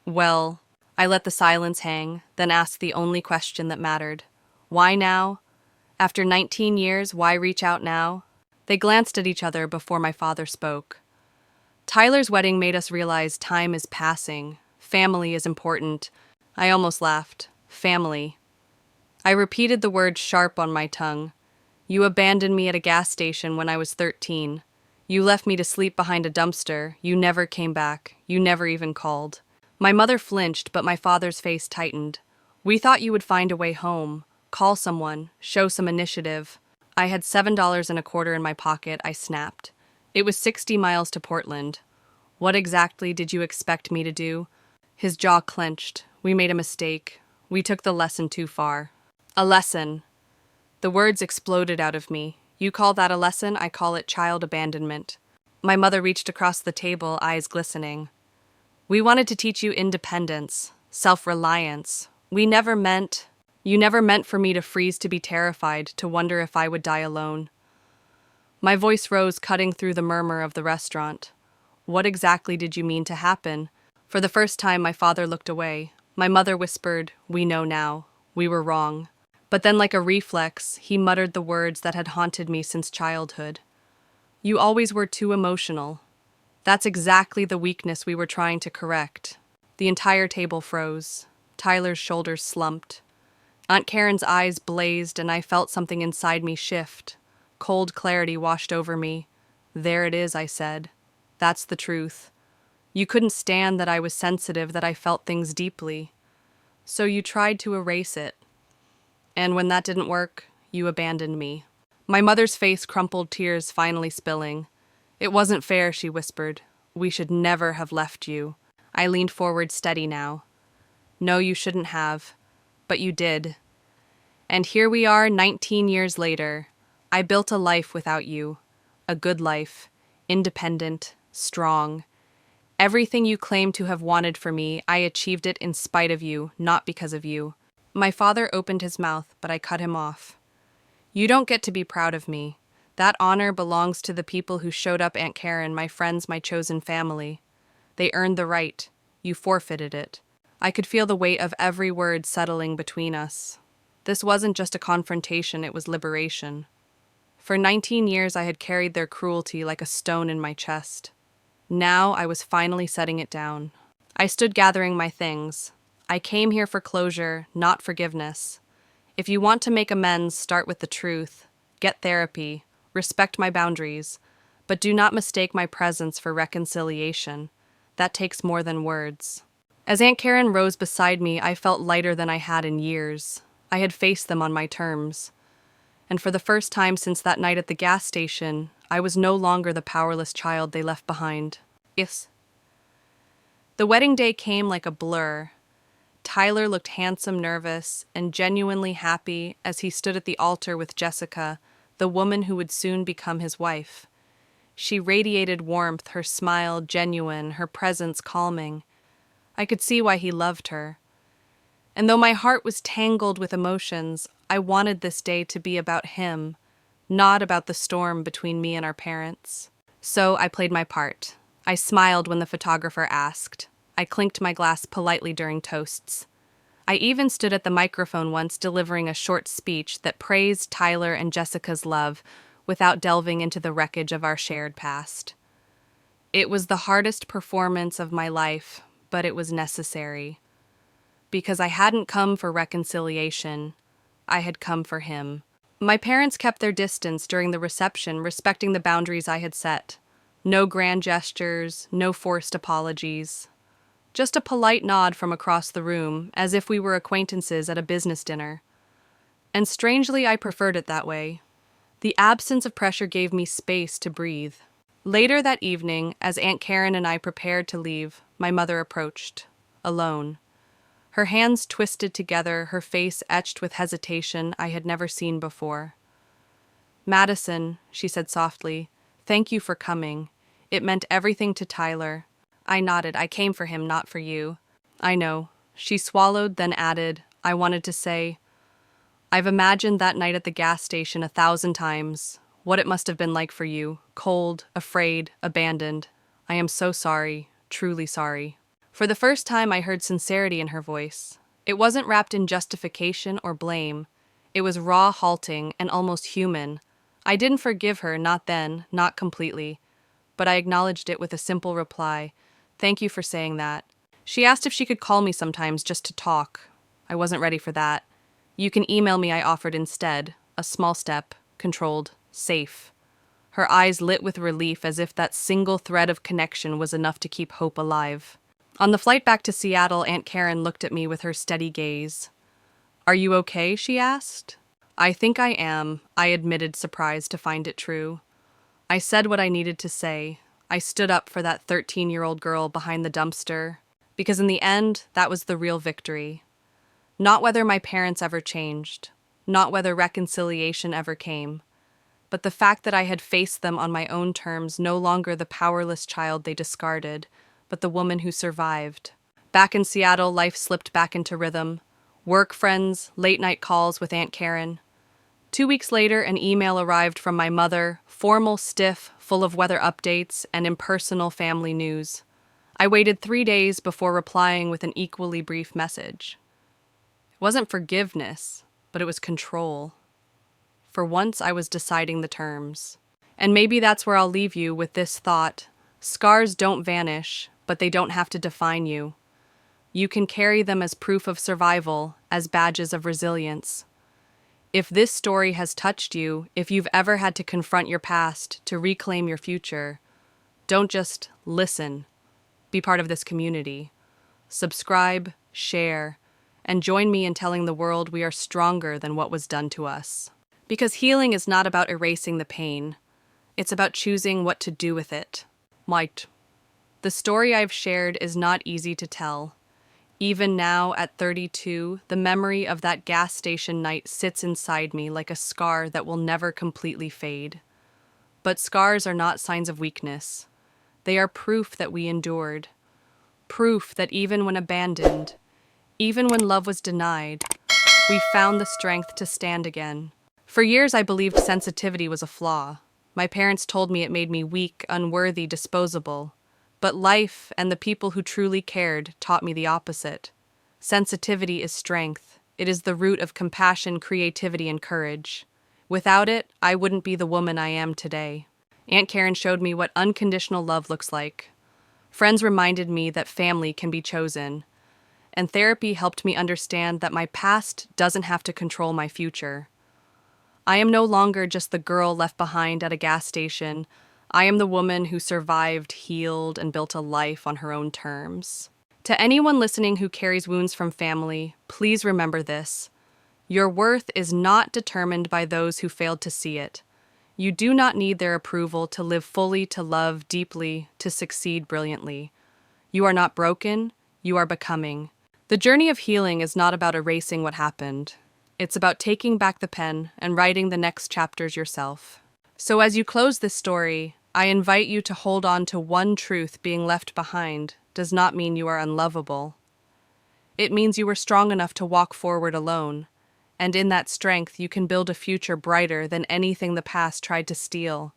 well..." I let the silence hang, then asked the only question that mattered. "Why now? After 19 years, why reach out now?" They glanced at each other before my father spoke. "Tyler's wedding made us realize time is passing. Family is important." I almost laughed. Family. I repeated the word sharp on my tongue. "You abandoned me at a gas station when I was 13. You left me to sleep behind a dumpster. You never came back. You never even called." My mother flinched, but my father's face tightened. "We thought you would find a way home, call someone, show some initiative." I had $7.25 in my pocket, I snapped. It was 60 miles to Portland. "What exactly did you expect me to do?" His jaw clenched. "We made a mistake. We took the lesson too far." "A lesson." The words exploded out of me. "You call that a lesson? I call it child abandonment." My mother reached across the table, eyes glistening. "We wanted to teach you independence, self-reliance. You never meant for me to freeze, to be terrified, to wonder if I would die alone." My voice rose, cutting through the murmur of the restaurant. "What exactly did you mean to happen?" For the first time, my father looked away. My mother whispered, "We know now. We were wrong." But then, like a reflex, he muttered the words that had haunted me since childhood. "You always were too emotional." That's exactly the weakness we were trying to correct. The entire table froze. Tyler's shoulders slumped. Aunt Karen's eyes blazed, and I felt something inside me shift. Cold clarity washed over me. "There it is," I said. "That's the truth. You couldn't stand that I was sensitive, that I felt things deeply. So you tried to erase it. And when that didn't work, you abandoned me." My mother's face crumpled, tears finally spilling. "It wasn't fair," she whispered. "We should never have left you." I leaned forward, steady now. "No, you shouldn't have. But you did. And here we are 19 years later. I built a life without you. A good life. Independent. Strong. Everything you claim to have wanted for me, I achieved it in spite of you, not because of you. My father opened his mouth, but I cut him off. You don't get to be proud of me. That honor belongs to the people who showed up, Aunt Karen, my friends, my chosen family. They earned the right. You forfeited it. I could feel the weight of every word settling between us. This wasn't just a confrontation, it was liberation. For 19 years I had carried their cruelty like a stone in my chest. Now I was finally setting it down. I stood gathering my things. I came here for closure, not forgiveness. If you want to make amends, start with the truth. Get therapy. Respect my boundaries. But do not mistake my presence for reconciliation. That takes more than words. As Aunt Karen rose beside me, I felt lighter than I had in years. I had faced them on my terms. And for the first time since that night at the gas station, I was no longer the powerless child they left behind. Yes. The wedding day came like a blur. Tyler looked handsome, nervous, and genuinely happy as he stood at the altar with Jessica, the woman who would soon become his wife. She radiated warmth, her smile genuine, her presence calming. I could see why he loved her. And though my heart was tangled with emotions, I wanted this day to be about him, not about the storm between me and our parents. So I played my part. I smiled when the photographer asked. I clinked my glass politely during toasts. I even stood at the microphone once delivering a short speech that praised Tyler and Jessica's love without delving into the wreckage of our shared past. It was the hardest performance of my life, but it was necessary. Because I hadn't come for reconciliation, I had come for him. My parents kept their distance during the reception, respecting the boundaries I had set. No grand gestures, no forced apologies. Just a polite nod from across the room, as if we were acquaintances at a business dinner. And strangely, I preferred it that way. The absence of pressure gave me space to breathe. Later that evening, as Aunt Karen and I prepared to leave, my mother approached, alone. Her hands twisted together, her face etched with hesitation I had never seen before. "Madison," she said softly, "thank you for coming. It meant everything to Tyler." I nodded. "I came for him, not for you." "I know." She swallowed, then added, "I wanted to say, I've imagined that night at the gas station 1,000 times, what it must have been like for you, cold, afraid, abandoned. I am so sorry, truly sorry." For the first time, I heard sincerity in her voice. It wasn't wrapped in justification or blame. It was raw, halting, and almost human. I didn't forgive her, not then, not completely. But I acknowledged it with a simple reply, "Thank you for saying that." She asked if she could call me sometimes just to talk. I wasn't ready for that. "You can email me," I offered instead. A small step, controlled, safe. Her eyes lit with relief as if that single thread of connection was enough to keep hope alive. On the flight back to Seattle, Aunt Karen looked at me with her steady gaze. "Are you okay?" she asked. "I think I am," I admitted, surprised to find it true. I said what I needed to say. I stood up for that 13-year-old girl behind the dumpster, because in the end, that was the real victory. Not whether my parents ever changed, not whether reconciliation ever came, but the fact that I had faced them on my own terms, no longer the powerless child they discarded, but the woman who survived. Back in Seattle, life slipped back into rhythm. Work friends, late-night calls with Aunt Karen. 2 weeks later, an email arrived from my mother, formal, stiff, full of weather updates and impersonal family news. I waited 3 days before replying with an equally brief message. It wasn't forgiveness, but it was control. For once, I was deciding the terms. And maybe that's where I'll leave you with this thought. Scars don't vanish, but they don't have to define you. You can carry them as proof of survival, as badges of resilience. If this story has touched you, if you've ever had to confront your past to reclaim your future, don't just listen. Be part of this community. Subscribe, share, and join me in telling the world we are stronger than what was done to us. Because healing is not about erasing the pain. It's about choosing what to do with it. Might. The story I've shared is not easy to tell. Even now, at 32, the memory of that gas station night sits inside me like a scar that will never completely fade. But scars are not signs of weakness. They are proof that we endured. Proof that even when abandoned, even when love was denied, we found the strength to stand again. For years, I believed sensitivity was a flaw. My parents told me it made me weak, unworthy, disposable. But life and the people who truly cared taught me the opposite. Sensitivity is strength. It is the root of compassion, creativity, and courage. Without it, I wouldn't be the woman I am today. Aunt Karen showed me what unconditional love looks like. Friends reminded me that family can be chosen. And therapy helped me understand that my past doesn't have to control my future. I am no longer just the girl left behind at a gas station. I am the woman who survived, healed, and built a life on her own terms. To anyone listening who carries wounds from family, please remember this. Your worth is not determined by those who failed to see it. You do not need their approval to live fully, to love deeply, to succeed brilliantly. You are not broken, you are becoming. The journey of healing is not about erasing what happened. It's about taking back the pen and writing the next chapters yourself. So as you close this story, I invite you to hold on to one truth: being left behind does not mean you are unlovable. It means you were strong enough to walk forward alone, and in that strength you can build a future brighter than anything the past tried to steal.